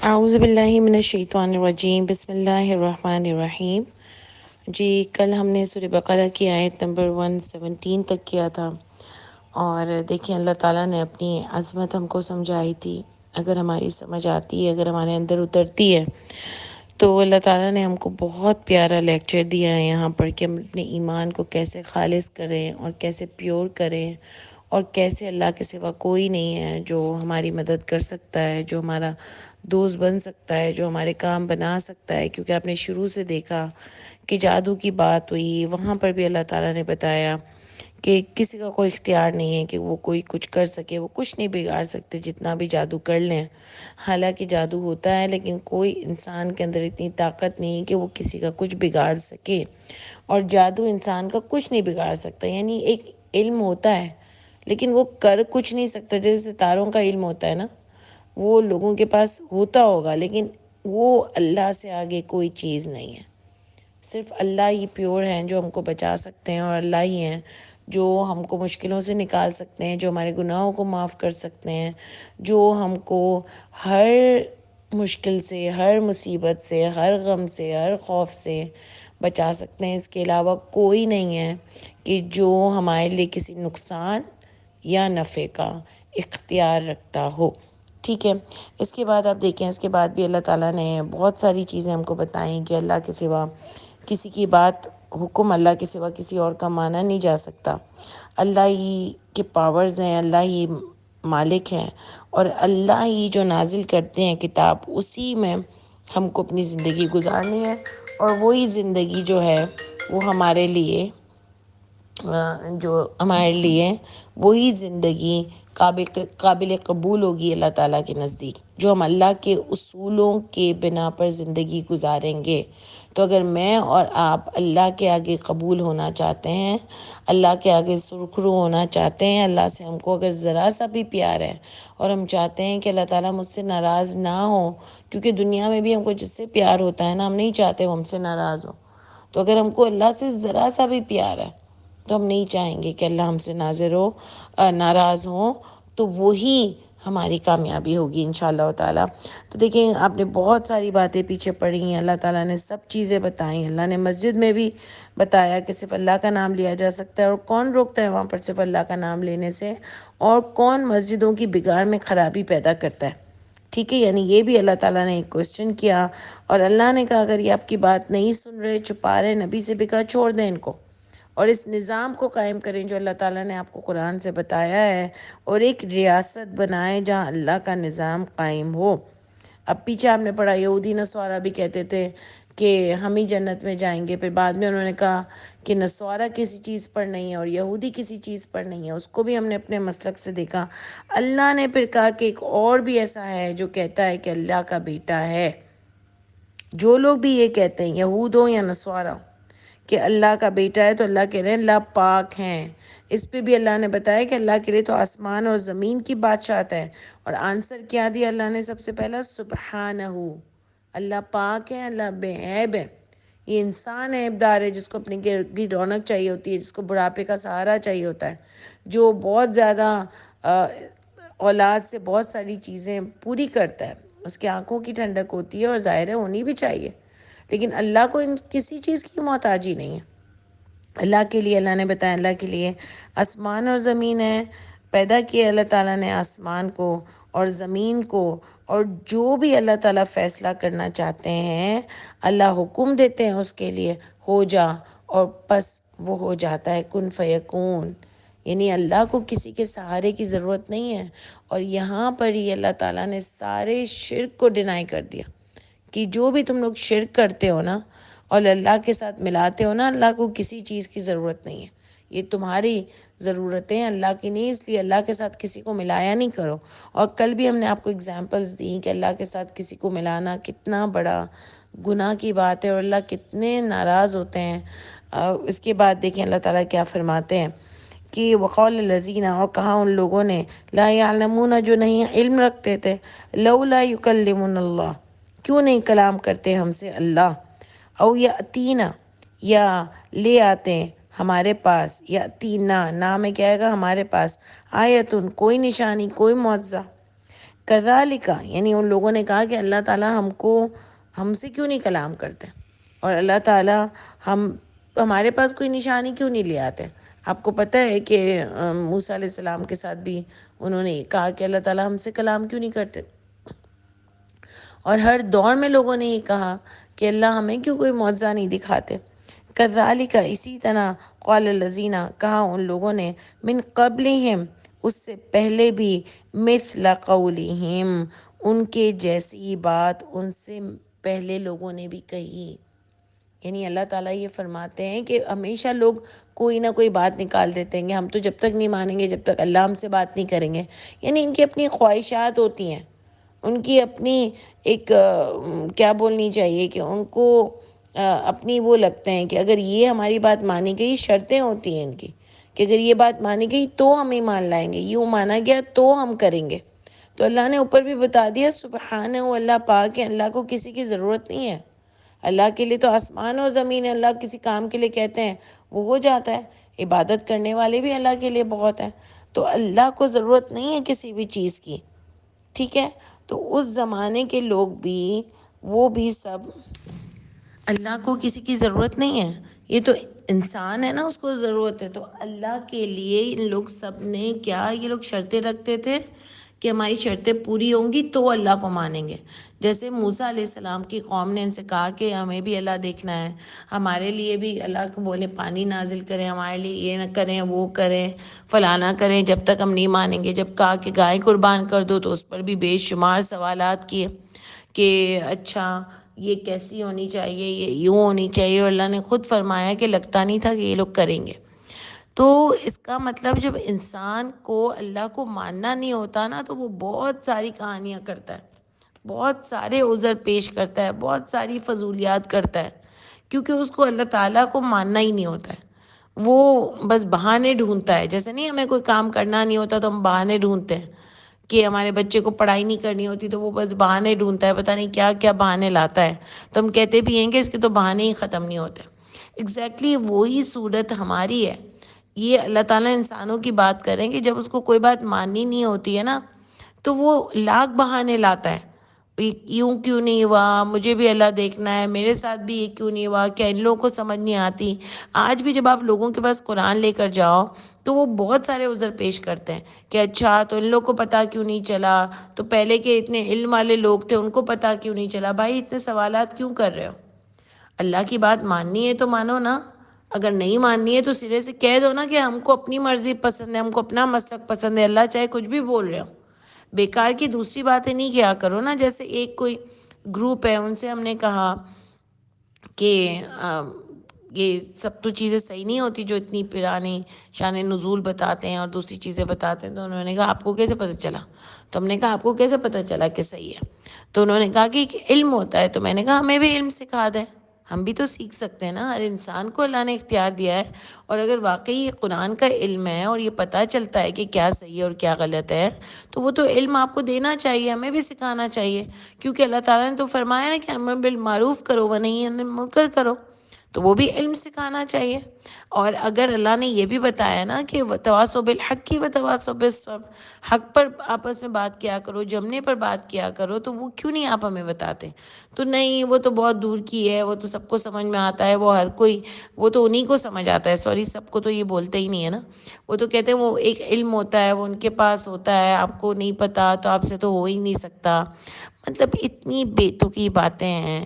اعوذ باللہ من الشیطان الرجیم، بسم اللہ الرحمن الرحیم۔ جی کل ہم نے سورہ بقرہ کی آیت نمبر 117 تک کیا تھا، اور دیکھیں اللہ تعالیٰ نے اپنی عظمت ہم کو سمجھائی تھی۔ اگر ہماری سمجھ آتی ہے، اگر ہمارے اندر اترتی ہے، تو اللہ تعالیٰ نے ہم کو بہت پیارا لیکچر دیا ہے یہاں پر کہ ہم اپنے ایمان کو کیسے خالص کریں اور کیسے پیور کریں، اور کیسے اللہ کے سوا کوئی نہیں ہے جو ہماری مدد کر سکتا ہے، جو ہمارا دوست بن سکتا ہے، جو ہمارے کام بنا سکتا ہے۔ کیونکہ آپ نے شروع سے دیکھا کہ جادو کی بات ہوئی، وہاں پر بھی اللہ تعالیٰ نے بتایا کہ کسی کا کوئی اختیار نہیں ہے کہ وہ کوئی کچھ کر سکے، وہ کچھ نہیں بگاڑ سکتے جتنا بھی جادو کر لیں۔ حالانکہ جادو ہوتا ہے، لیکن کوئی انسان کے اندر اتنی طاقت نہیں ہے کہ وہ کسی کا کچھ بگاڑ سکے، اور جادو انسان کا کچھ نہیں بگاڑ سکتا۔ یعنی ایک علم ہوتا ہے لیکن وہ کر کچھ نہیں سکتا، جیسے ستاروں کا علم ہوتا ہے نا، وہ لوگوں کے پاس ہوتا ہوگا لیکن وہ اللہ سے آگے کوئی چیز نہیں ہے۔ صرف اللہ ہی پیور ہیں جو ہم کو بچا سکتے ہیں، اور اللہ ہی ہیں جو ہم کو مشکلوں سے نکال سکتے ہیں، جو ہمارے گناہوں کو معاف کر سکتے ہیں، جو ہم کو ہر مشکل سے، ہر مصیبت سے، ہر غم سے، ہر خوف سے بچا سکتے ہیں۔ اس کے علاوہ کوئی نہیں ہے کہ جو ہمارے لیے کسی نقصان یا نفع کا اختیار رکھتا ہو۔ ٹھیک ہے، اس کے بعد آپ دیکھیں، اس کے بعد بھی اللہ تعالیٰ نے بہت ساری چیزیں ہم کو بتائیں کہ اللہ کے سوا کسی کی بات، حکم اللہ کے سوا کسی اور کا مانا نہیں جا سکتا۔ اللہ ہی کے پاورز ہیں، اللہ ہی مالک ہیں، اور اللہ ہی جو نازل کرتے ہیں کتاب، اسی میں ہم کو اپنی زندگی گزارنی ہے، اور وہی زندگی جو ہے وہ ہمارے لیے وہی زندگی قابل قبول ہوگی اللہ تعالیٰ کے نزدیک، جو ہم اللہ کے اصولوں کے بنا پر زندگی گزاریں گے۔ تو اگر میں اور آپ اللہ کے آگے قبول ہونا چاہتے ہیں، اللہ کے آگے سرخرو ہونا چاہتے ہیں، اللہ سے ہم کو اگر ذرا سا بھی پیار ہے، اور ہم چاہتے ہیں کہ اللہ تعالیٰ مجھ سے ناراض نہ ہو، کیونکہ دنیا میں بھی ہم کو جس سے پیار ہوتا ہے نا، ہم نہیں چاہتے وہ ہم سے ناراض ہو۔ تو اگر ہم کو اللہ سے ذرا سا بھی پیار ہے، تو ہم نہیں چاہیں گے کہ اللہ ہم سے ناراض ہوں، تو وہی ہماری کامیابی ہوگی انشاءاللہ تعالیٰ۔ تو دیکھیں، آپ نے بہت ساری باتیں پیچھے پڑھی ہیں، اللہ تعالیٰ نے سب چیزیں بتائیں۔ اللہ نے مسجد میں بھی بتایا کہ صرف اللہ کا نام لیا جا سکتا ہے، اور کون روکتا ہے وہاں پر صرف اللہ کا نام لینے سے، اور کون مسجدوں کی بگاڑ میں خرابی پیدا کرتا ہے۔ ٹھیک ہے، یعنی یہ بھی اللہ تعالیٰ نے ایک کوسچن کیا، اور اللہ نے کہا اگر یہ آپ کی بات نہیں سن رہے، چھپا رہے، نبی سے بھی کہا چھوڑ دیں ان کو، اور اس نظام کو قائم کریں جو اللہ تعالیٰ نے آپ کو قرآن سے بتایا ہے، اور ایک ریاست بنائیں جہاں اللہ کا نظام قائم ہو۔ اب پیچھے آپ نے پڑھا، یہودی نصارہ بھی کہتے تھے کہ ہم ہی جنت میں جائیں گے، پھر بعد میں انہوں نے کہا کہ نصارہ کسی چیز پر نہیں ہے اور یہودی کسی چیز پر نہیں ہے، اس کو بھی ہم نے اپنے مسلک سے دیکھا۔ اللہ نے پھر کہا کہ ایک اور بھی ایسا ہے جو کہتا ہے کہ اللہ کا بیٹا ہے۔ جو لوگ بھی یہ کہتے ہیں، یہود ہو یا نصارہ، کہ اللہ کا بیٹا ہے، تو اللہ کہہ رہے ہیں اللہ پاک ہیں۔ اس پہ بھی اللہ نے بتایا کہ اللہ کے لیے تو آسمان اور زمین کی بادشاہت ہے، اور آنسر کیا دیا اللہ نے سب سے پہلا؟ سبحانہ، اللہ پاک ہے، اللہ بے عیب ہے۔ یہ انسان عیب دار ہے، جس کو اپنی گھر کی رونق چاہیے ہوتی ہے، جس کو بڑھاپے کا سہارا چاہیے ہوتا ہے، جو بہت زیادہ اولاد سے بہت ساری چیزیں پوری کرتا ہے، اس کی آنکھوں کی ٹھنڈک ہوتی ہے، اور ظاہر ہے ہونی بھی چاہیے، لیکن اللہ کو کسی چیز کی محتاجی نہیں ہے۔ اللہ کے لیے، اللہ نے بتایا، اللہ کے لیے آسمان اور زمین ہے، پیدا کیا اللہ تعالیٰ نے آسمان کو اور زمین کو، اور جو بھی اللہ تعالیٰ فیصلہ کرنا چاہتے ہیں، اللہ حکم دیتے ہیں اس کے لیے، ہو جا، اور بس وہ ہو جاتا ہے، کن فیکون۔ یعنی اللہ کو کسی کے سہارے کی ضرورت نہیں ہے، اور یہاں پر ہی اللہ تعالیٰ نے سارے شرک کو ڈینائی کر دیا، کہ جو بھی تم لوگ شرک کرتے ہو نا، اور اللہ کے ساتھ ملاتے ہو نا، اللہ کو کسی چیز کی ضرورت نہیں ہے، یہ تمہاری ضرورتیں اللہ کی نہیں، اس لیے اللہ کے ساتھ کسی کو ملایا نہیں کرو۔ اور کل بھی ہم نے آپ کو اگزامپلز دی کہ اللہ کے ساتھ کسی کو ملانا کتنا بڑا گناہ کی بات ہے، اور اللہ کتنے ناراض ہوتے ہیں۔ اس کے بعد دیکھیں اللہ تعالیٰ کیا فرماتے ہیں کہ وقال الذین، اور کہا ان لوگوں نے، لا یعلمون، جو نہیں علم رکھتے تھے، لولا یکلمنا اللہ، کیوں نہیں کلام کرتے ہم سے اللہ، او یاتینا، یا لے آتے ہیں ہمارے پاس، یاتینا، نام میں کیا آئے گا؟ ہمارے پاس، آیتن، کوئی نشانی، کوئی معجزہ، کذالک یعنی ان لوگوں نے کہا کہ اللہ تعالیٰ ہم سے کیوں نہیں کلام کرتے، اور اللہ تعالیٰ ہمارے پاس کوئی نشانی کیوں نہیں لے آتے۔ آپ کو پتہ ہے کہ موسیٰ علیہ السلام کے ساتھ بھی انہوں نے کہا کہ اللہ تعالیٰ ہم سے کلام کیوں نہیں کرتے، اور ہر دور میں لوگوں نے یہ کہا کہ اللہ ہمیں کیوں کوئی معجزہ نہیں دکھاتے۔ کذالک اسی طرح قال الذین کہا ان لوگوں نے من قبلہم اس سے پہلے بھی مثل قولہم ان کے جیسی بات ان سے پہلے لوگوں نے بھی کہی۔ یعنی اللہ تعالیٰ یہ فرماتے ہیں کہ ہمیشہ لوگ کوئی نہ کوئی بات نکال دیتے ہیں کہ ہم تو جب تک نہیں مانیں گے جب تک اللہ ہم سے بات نہیں کریں گے۔ یعنی ان کی اپنی خواہشات ہوتی ہیں، ان کی اپنی ایک کیا بولنی چاہیے کہ ان کو اپنی وہ لگتے ہیں کہ اگر یہ ہماری بات مانی گئی، شرطیں ہوتی ہیں ان کی کہ اگر یہ بات مانی گئی تو ہم ایمان لائیں گے، یوں مانا گیا تو ہم کریں گے۔ تو اللہ نے اوپر بھی بتا دیا سبحانہ، اللہ پاک ہے، اللہ کو کسی کی ضرورت نہیں ہے۔ اللہ کے لیے تو آسمان اور زمین ہے، اللہ کسی کام کے لیے کہتے ہیں وہ ہو جاتا ہے، عبادت کرنے والے بھی اللہ کے لیے بہت ہیں۔ تو اللہ کو ضرورت نہیں ہے کسی بھی چیز کی، ٹھیک ہے۔ تو اس زمانے کے لوگ بھی وہ بھی سب اللہ کو کسی کی ضرورت نہیں ہے، یہ تو انسان ہے نا اس کو ضرورت ہے۔ تو اللہ کے لیے ان لوگ سب نے کیا یہ لوگ شرطیں رکھتے تھے کہ ہماری شرطیں پوری ہوں گی تو اللہ کو مانیں گے۔ جیسے موسیٰ علیہ السلام کی قوم نے ان سے کہا کہ ہمیں بھی اللہ دیکھنا ہے، ہمارے لیے بھی اللہ کو بولے پانی نازل کریں، ہمارے لیے یہ نہ کریں وہ کریں فلاں نہ کریں جب تک ہم نہیں مانیں گے۔ جب کہا کہ گائے قربان کر دو تو اس پر بھی بے شمار سوالات کیے کہ اچھا یہ کیسی ہونی چاہیے، یہ یوں ہونی چاہیے، اور اللہ نے خود فرمایا کہ لگتا نہیں تھا کہ یہ لوگ کریں گے۔ تو اس کا مطلب جب انسان کو اللہ کو ماننا نہیں ہوتا نا تو وہ بہت ساری کہانیاں کرتا ہے، بہت سارے عذر پیش کرتا ہے، بہت ساری فضولیات کرتا ہے، کیونکہ اس کو اللہ تعالیٰ کو ماننا ہی نہیں ہوتا ہے۔ وہ بس بہانے ڈھونڈتا ہے، جیسے نہیں ہمیں کوئی کام کرنا نہیں ہوتا تو ہم بہانے ڈھونڈتے ہیں کہ ہمارے بچے کو پڑھائی نہیں کرنی ہوتی تو وہ بس بہانے ڈھونڈتا ہے، پتہ نہیں کیا کیا بہانے لاتا ہے، تو ہم کہتے بھی ہیں کہ اس کے تو بہانے ہی ختم نہیں ہوتے۔ ایگزیکٹلی وہی صورت ہماری ہے۔ یہ اللہ تعالیٰ انسانوں کی بات کریں کہ جب اس کو کوئی بات ماننی نہیں ہوتی ہے نا تو وہ لاکھ بہانے لاتا ہے، یوں کیوں نہیں ہوا، مجھے بھی اللہ دیکھنا ہے، میرے ساتھ بھی یہ کیوں نہیں ہوا، کیا ان لوگوں کو سمجھ نہیں آتی۔ آج بھی جب آپ لوگوں کے پاس قرآن لے کر جاؤ تو وہ بہت سارے عذر پیش کرتے ہیں کہ اچھا تو ان لوگ کو پتہ کیوں نہیں چلا، تو پہلے کے اتنے علم والے لوگ تھے ان کو پتہ کیوں نہیں چلا۔ بھائی اتنے سوالات کیوں کر رہے ہو؟ اللہ کی بات ماننی ہے تو مانو نا، اگر نہیں ماننی ہے تو سرے سے کہہ دو نا کہ ہم کو اپنی مرضی پسند ہے، ہم کو اپنا مسلک پسند ہے، اللہ چاہے کچھ بھی بول رہے ہو۔ بیکار کی دوسری باتیں نہیں کیا کرو نا۔ جیسے ایک کوئی گروپ ہے، ان سے ہم نے کہا کہ یہ سب تو چیزیں صحیح نہیں ہوتی جو اتنی پرانی شان نزول بتاتے ہیں اور دوسری چیزیں بتاتے ہیں، تو انہوں نے کہا آپ کو کیسے پتہ چلا؟ تو ہم نے کہا آپ کو کیسے پتہ چلا کہ صحیح ہے؟ تو انہوں نے کہا کہ ایک علم ہوتا ہے، تو میں نے کہا ہمیں بھی علم سکھا دیں، ہم بھی تو سیکھ سکتے ہیں نا، ہر انسان کو اللہ نے اختیار دیا ہے، اور اگر واقعی یہ قرآن کا علم ہے اور یہ پتہ چلتا ہے کہ کیا صحیح ہے اور کیا غلط ہے تو وہ تو علم آپ کو دینا چاہیے، ہمیں بھی سکھانا چاہیے، کیونکہ اللہ تعالیٰ نے تو فرمایا نا کہ امر بالمعروف کرو ونہی عن المنکر کرو، تو وہ بھی علم سکھانا چاہیے۔ اور اگر اللہ نے یہ بھی بتایا نا کہ وتواصوا بالحق وتواصوا بالصبر، حق پر آپس میں بات کیا کرو، جمنے پر بات کیا کرو، تو وہ کیوں نہیں آپ ہمیں بتاتے؟ تو نہیں وہ تو بہت دور کی ہے، وہ تو سب کو سمجھ میں آتا ہے، وہ ہر کوئی، وہ تو انہی کو سمجھ آتا ہے، سوری سب کو تو یہ بولتے ہی نہیں ہے نا، وہ تو کہتے ہیں وہ ایک علم ہوتا ہے وہ ان کے پاس ہوتا ہے، آپ کو نہیں پتہ تو آپ سے تو ہو ہی نہیں سکتا۔ مطلب اتنی بے تکی باتیں ہیں۔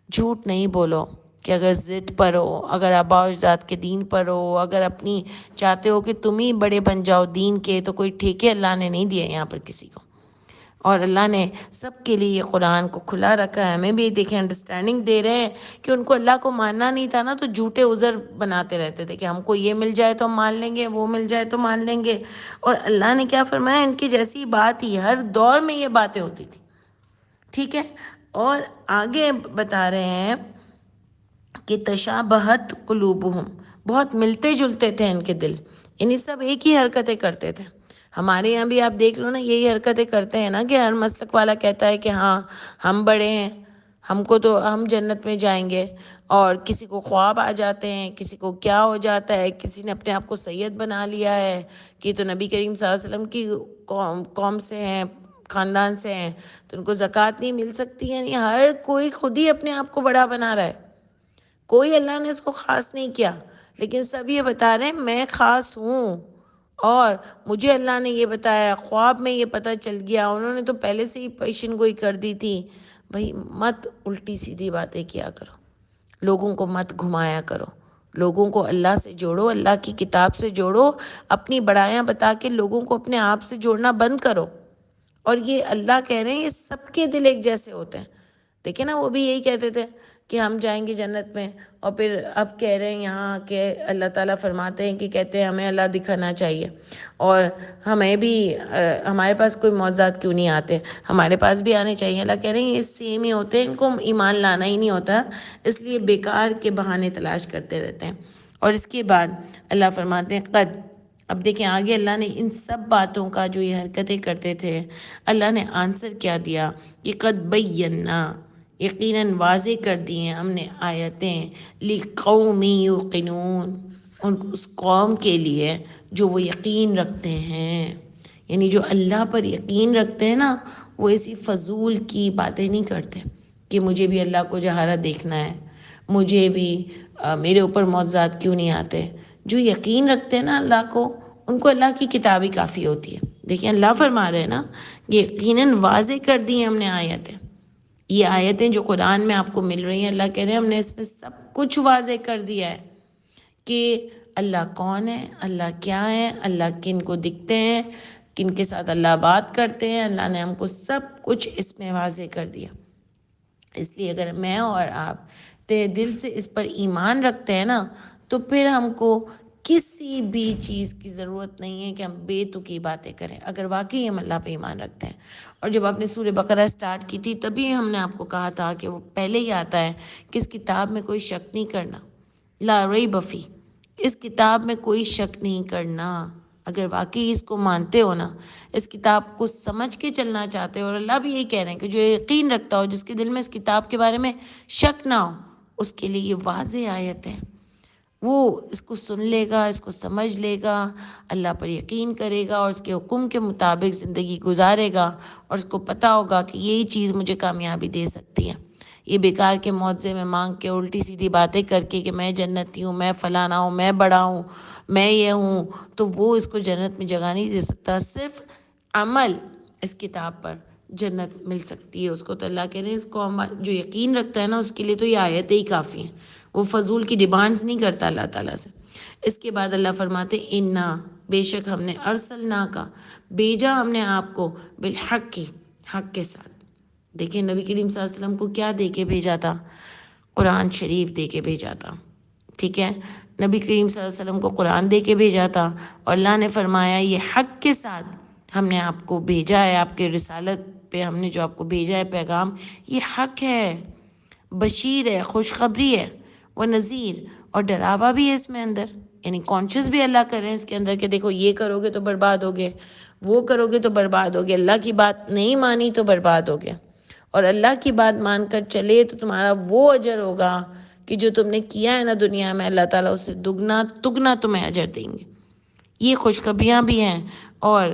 جھوٹ نہیں بولو کہ اگر ضد پر ہو، اگر آباء و اجداد کے دین پر ہو، اگر اپنی چاہتے ہو کہ تم ہی بڑے بن جاؤ دین کے، تو کوئی ٹھیکے اللہ نے نہیں دیے یہاں پر کسی کو، اور اللہ نے سب کے لیے یہ قرآن کو کھلا رکھا ہے۔ ہمیں بھی دیکھیں انڈرسٹینڈنگ دے رہے ہیں کہ ان کو اللہ کو ماننا نہیں تھا نا تو جھوٹے عذر بناتے رہتے تھے کہ ہم کو یہ مل جائے تو ہم مان لیں گے، وہ مل جائے تو مان لیں گے، اور اللہ نے کیا فرمایا، ان کی جیسی بات ہی ہر دور میں یہ باتیں ہوتی تھی، ٹھیک ہے۔ اور آگے بتا رہے ہیں کہ تشابہت قلوبہم، بہت ملتے جلتے تھے ان کے دل، یعنی سب ایک ہی حرکتیں کرتے تھے۔ ہمارے یہاں بھی آپ دیکھ لو نا، یہی حرکتیں کرتے ہیں نا کہ ہر مسلک والا کہتا ہے کہ ہاں ہم بڑے ہیں، ہم کو تو ہم جنت میں جائیں گے، اور کسی کو خواب آ جاتے ہیں، کسی کو کیا ہو جاتا ہے، کسی نے اپنے آپ کو سید بنا لیا ہے کہ تو نبی کریم صلی اللہ علیہ وسلم کی قوم سے ہیں، خاندان سے ہیں تو ان کو زکوٰۃ نہیں مل سکتی. یعنی ہر کوئی خود ہی اپنے آپ کو بڑا بنا رہا ہے. کوئی اللہ نے اس کو خاص نہیں کیا، لیکن سب یہ بتا رہے ہیں میں خاص ہوں، اور مجھے اللہ نے یہ بتایا، خواب میں یہ پتہ چل گیا. انہوں نے تو پہلے سے ہی پیشن گوئی کر دی تھی. بھائی مت الٹی سیدھی باتیں کیا کرو، لوگوں کو مت گھمایا کرو، لوگوں کو اللہ سے جوڑو، اللہ کی کتاب سے جوڑو. اپنی بڑائیاں بتا کے لوگوں کو اپنے آپ سے جوڑنا بند کرو. اور یہ اللہ کہہ رہے ہیں یہ سب کے دل ایک جیسے ہوتے ہیں. دیکھیں نا، وہ بھی یہی کہتے تھے کہ ہم جائیں گے جنت میں، اور پھر اب کہہ رہے ہیں یہاں کہ اللہ تعالیٰ فرماتے ہیں کہ کہتے ہیں ہمیں اللہ دکھانا چاہیے، اور ہمیں بھی ہمارے پاس کوئی معجزات کیوں نہیں آتے، ہمارے پاس بھی آنے چاہیے. اللہ کہہ رہے ہیں یہ سیم ہی ہوتے ہیں، ان کو ایمان لانا ہی نہیں ہوتا، اس لیے بیکار کے بہانے تلاش کرتے رہتے ہیں. اور اس کے بعد اللہ فرماتے ہیں قد. اب دیکھیں آگے اللہ نے ان سب باتوں کا جو یہ حرکتیں کرتے تھے، اللہ نے آنسر کیا دیا کہ قد بینا، یقیناً واضح کر دی ہیں ہم نے آیتیں، لقوم یوقنون، اس قوم کے لیے جو وہ یقین رکھتے ہیں. یعنی جو اللہ پر یقین رکھتے ہیں نا، وہ ایسی فضول کی باتیں نہیں کرتے کہ مجھے بھی اللہ کو جہارا دیکھنا ہے، مجھے بھی میرے اوپر معجزات کیوں نہیں آتے. جو یقین رکھتے ہیں نا اللہ کو، ان کو اللہ کی کتاب ہی کافی ہوتی ہے. دیکھیں اللہ فرما رہے ہیں نا، یقیناً واضح کر دی ہیں ہم نے آیتیں. یہ آیتیں جو قرآن میں آپ کو مل رہی ہیں، اللہ کہہ رہے ہیں ہم نے اس میں سب کچھ واضح کر دیا ہے کہ اللہ کون ہے، اللہ کیا ہے، اللہ کن کو دکھتے ہیں، کن کے ساتھ اللہ بات کرتے ہیں. اللہ نے ہم کو سب کچھ اس میں واضح کر دیا. اس لیے اگر میں اور آپ تہ دل سے اس پر ایمان رکھتے ہیں نا، تو پھر ہم کو کسی بھی چیز کی ضرورت نہیں ہے کہ ہم بے تکی باتیں کریں، اگر واقعی ہم اللہ پہ ایمان رکھتے ہیں. اور جب آپ نے سورہ بقرہ سٹارٹ کی تھی، تبھی ہم نے آپ کو کہا تھا کہ وہ پہلے ہی آتا ہے کہ اس کتاب میں کوئی شک نہیں کرنا، لا ریب فی، اس کتاب میں کوئی شک نہیں کرنا. اگر واقعی اس کو مانتے ہو نا، اس کتاب کو سمجھ کے چلنا چاہتے ہو، اور اللہ بھی یہی کہہ رہے ہیں کہ جو یقین رکھتا ہو، جس کے دل میں اس کتاب کے بارے میں شک نہ ہو، اس کے لیے یہ واضح آیت ہے. وہ اس کو سن لے گا، اس کو سمجھ لے گا، اللہ پر یقین کرے گا، اور اس کے حکم کے مطابق زندگی گزارے گا، اور اس کو پتہ ہوگا کہ یہی چیز مجھے کامیابی دے سکتی ہے. یہ بیکار کے معجزے میں مانگ کے، الٹی سیدھی باتیں کر کے کہ میں جنتی ہوں، میں فلانا ہوں، میں بڑا ہوں، میں یہ ہوں، تو وہ اس کو جنت میں جگہ نہیں دے سکتا. صرف عمل اس کتاب پر جنت مل سکتی ہے اس کو. تو اللہ کہہ رہے ہیں اس کو جو یقین رکھتا ہے نا، اس کے لیے تو یہ آیتیں ہی کافی ہیں. وہ فضول کی ڈیمانڈز نہیں کرتا اللہ تعالیٰ سے. اس کے بعد اللہ فرماتے انا، بے شک ہم نے ارسلنا کا، بھیجا ہم نے آپ کو، بالحق کی، حق کے ساتھ. دیکھیں نبی کریم صلی اللہ علیہ وسلم کو کیا دے کے بھیجا تھا؟ قرآن شریف دے کے بھیجا تھا. ٹھیک ہے، نبی کریم صلی اللہ علیہ وسلم کو قرآن دے کے بھیجا تھا، اور اللہ نے فرمایا یہ حق کے ساتھ ہم نے آپ کو بھیجا ہے. آپ کے رسالت پہ ہم نے جو آپ کو بھیجا ہے پیغام، یہ حق ہے، بشیر ہے، خوشخبری ہے، وہ نذیر، اور ڈراوا بھی ہے اس میں اندر. یعنی کانشیس بھی اللہ کر رہے ہیں اس کے اندر کہ دیکھو یہ کرو گے تو برباد ہوگے، وہ کرو گے تو برباد ہوگے، اللہ کی بات نہیں مانی تو برباد ہوگے. اور اللہ کی بات مان کر چلے تو تمہارا وہ اجر ہوگا کہ جو تم نے کیا ہے نا دنیا میں، اللہ تعالیٰ اسے دگنا تگنا تمہیں اجر دیں گے. یہ خوشخبریاں بھی ہیں اور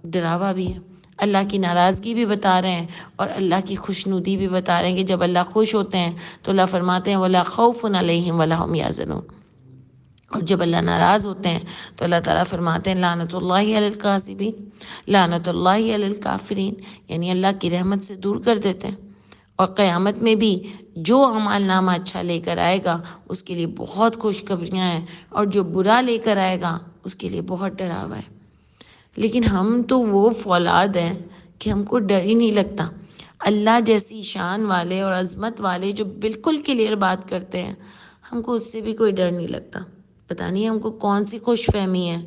ڈراوا بھی ہے. اللہ کی ناراضگی بھی بتا رہے ہیں اور اللہ کی خوشنودی بھی بتا رہے ہیں کہ جب اللہ خوش ہوتے ہیں تو اللہ فرماتے ہیں وَلَا خَوْفٌ عَلَيْهِمْ وَلَا هُمْ يَحْزَنُونَ. اور جب اللہ ناراض ہوتے ہیں تو اللہ تعالیٰ فرماتے ہیں لعنت اللہ علی الکاذبین، لعنت اللہ علی الکافرین. یعنی اللہ کی رحمت سے دور کر دیتے ہیں. اور قیامت میں بھی جو اعمال نامہ اچھا لے کر آئے گا اس کے لیے بہت خوشخبریاں ہیں، اور جو برا لے کر آئے گا اس کے لیے بہت ڈراوا ہے. لیکن ہم تو وہ فولاد ہیں کہ ہم کو ڈر ہی نہیں لگتا. اللہ جیسی شان والے اور عظمت والے جو بالکل کلیئر بات کرتے ہیں، ہم کو اس سے بھی کوئی ڈر نہیں لگتا. پتہ نہیں ہم کو کون سی خوش فہمی ہے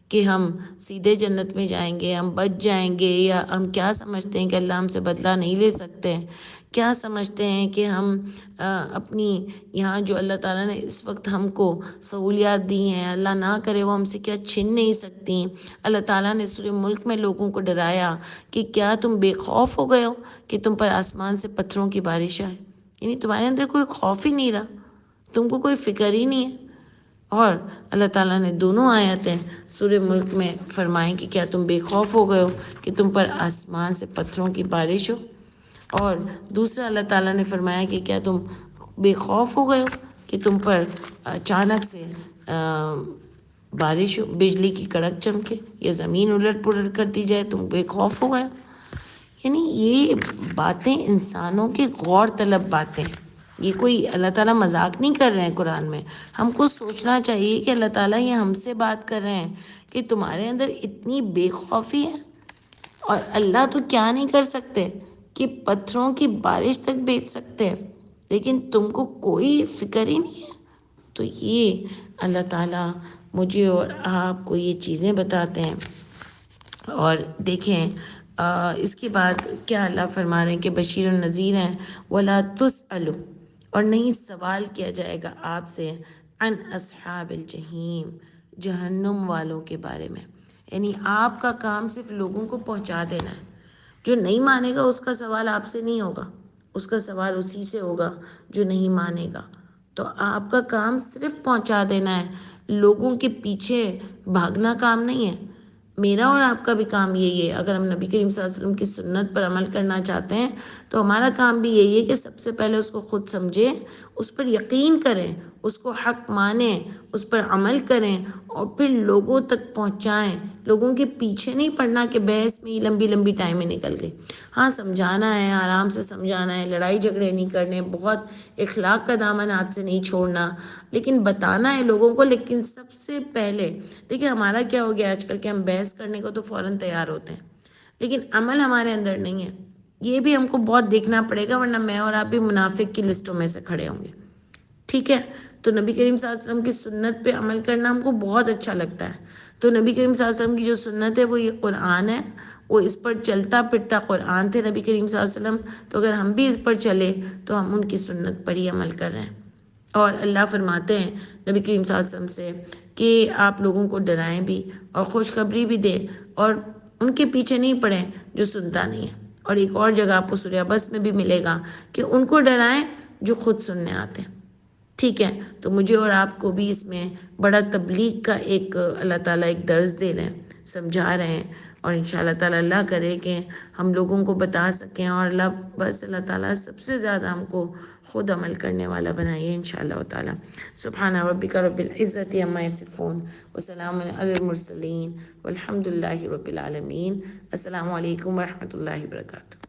کہ ہم سیدھے جنت میں جائیں گے، ہم بچ جائیں گے، یا ہم کیا سمجھتے ہیں کہ اللہ ہم سے بدلہ نہیں لے سکتے، کیا سمجھتے ہیں کہ ہم اپنی یہاں جو اللہ تعالیٰ نے اس وقت ہم کو سہولیات دی ہیں، اللہ نہ کرے وہ ہم سے کیا چھن نہیں سکتی. اللہ تعالیٰ نے سورہ ملک میں لوگوں کو ڈرایا کہ کیا تم بے خوف ہو گئے ہو کہ تم پر آسمان سے پتھروں کی بارش آئے. یعنی تمہارے اندر کوئی خوف ہی نہیں رہا، تم کو کوئی فکر ہی نہیں ہے. اور اللہ تعالیٰ نے دونوں آیتیں سورہ ملک میں فرمائیں کہ کیا تم بے خوف ہو گئے ہو کہ تم پر آسمان سے پتھروں کی بارش ہو، اور دوسرا اللہ تعالیٰ نے فرمایا کہ کیا تم بے خوف ہو گئے ہو کہ تم پر اچانک سے بارش ہو، بجلی کی کڑک چمکے یا زمین الٹ پلٹ کر دی جائے، تم بے خوف ہو گئے ہو۔ یعنی یہ باتیں انسانوں کے غور طلب باتیں ہیں، یہ کوئی اللہ تعالیٰ مذاق نہیں کر رہے ہیں قرآن میں۔ ہم کو سوچنا چاہیے کہ اللہ تعالیٰ یہ ہم سے بات کر رہے ہیں کہ تمہارے اندر اتنی بے خوفی ہے، اور اللہ تو کیا نہیں کر سکتے کہ پتھروں کی بارش تک بھیج سکتے ہیں، لیکن تم کو کوئی فکر ہی نہیں ہے۔ تو یہ اللہ تعالیٰ مجھے اور آپ کو یہ چیزیں بتاتے ہیں۔ اور دیکھیں اس کے بعد کیا اللہ فرما رہے ہیں کہ بشیر و نذیر ہیں، وَلَا تُسْأَلُ، اور نہیں سوال کیا جائے گا آپ سے، عن اصحاب الجحیم، جہنم والوں کے بارے میں۔ یعنی آپ کا کام صرف لوگوں کو پہنچا دینا ہے، جو نہیں مانے گا اس کا سوال آپ سے نہیں ہوگا، اس کا سوال اسی سے ہوگا جو نہیں مانے گا۔ تو آپ کا کام صرف پہنچا دینا ہے، لوگوں کے پیچھے بھاگنا کام نہیں ہے۔ میرا اور آپ کا بھی کام یہی ہے، اگر ہم نبی کریم صلی اللہ علیہ وسلم کی سنت پر عمل کرنا چاہتے ہیں تو ہمارا کام بھی یہی ہے کہ سب سے پہلے اس کو خود سمجھیں، اس پر یقین کریں، اس کو حق مانیں، اس پر عمل کریں، اور پھر لوگوں تک پہنچائیں۔ لوگوں کے پیچھے نہیں پڑنا کہ بحث میں ہی لمبی لمبی ٹائمیں نکل گئی۔ ہاں سمجھانا ہے، آرام سے سمجھانا ہے، لڑائی جھگڑے نہیں کرنے، بہت اخلاق کا دامن ہاتھ سے نہیں چھوڑنا، لیکن بتانا ہے لوگوں کو۔ لیکن سب سے پہلے دیکھیں ہمارا کیا ہو گیا آج کل کہ ہم بحث کرنے کو تو فوراً تیار ہوتے ہیں، لیکن عمل ہمارے اندر نہیں ہے۔ یہ بھی ہم کو بہت دیکھنا پڑے گا، ورنہ میں اور آپ بھی منافق کی لسٹوں میں سے کھڑے ہوں گے۔ ٹھیک ہے، تو نبی کریم صلی اللہ علیہ وسلم کی سنت پہ عمل کرنا ہم کو بہت اچھا لگتا ہے۔ تو نبی کریم صلی اللہ علیہ وسلم کی جو سنت ہے وہ یہ قرآن ہے، وہ اس پر چلتا پھرتا قرآن تھے نبی کریم صلی اللہ علیہ وسلم۔ تو اگر ہم بھی اس پر چلے تو ہم ان کی سنت پر ہی عمل کر رہے ہیں۔ اور اللہ فرماتے ہیں نبی کریم صلی اللہ علیہ وسلم سے کہ آپ لوگوں کو ڈرائیں بھی اور خوشخبری بھی دیں، اور ان کے پیچھے نہیں پڑیں جو سنتا نہیں ہے۔ اور ایک اور جگہ آپ کو سورہ عبس میں بھی ملے گا کہ ان کو ڈرائیں جو خود سننے آتے ہیں۔ ٹھیک ہے، تو مجھے اور آپ کو بھی اس میں بڑا تبلیغ کا ایک اللہ تعالیٰ ایک درس دے رہے ہیں، سمجھا رہے ہیں، اور انشاءاللہ تعالیٰ اللہ کرے کہ ہم لوگوں کو بتا سکیں، اور اللہ تعالیٰ سب سے زیادہ ہم کو خود عمل کرنے والا بنائیے انشاءاللہ تعالیٰ۔ سبحان ربک رب العزت عما یصفون وسلام علی المرسلین والحمد للہ رب العالمین۔ السلام علیکم ورحمۃ اللہ وبرکاتہ۔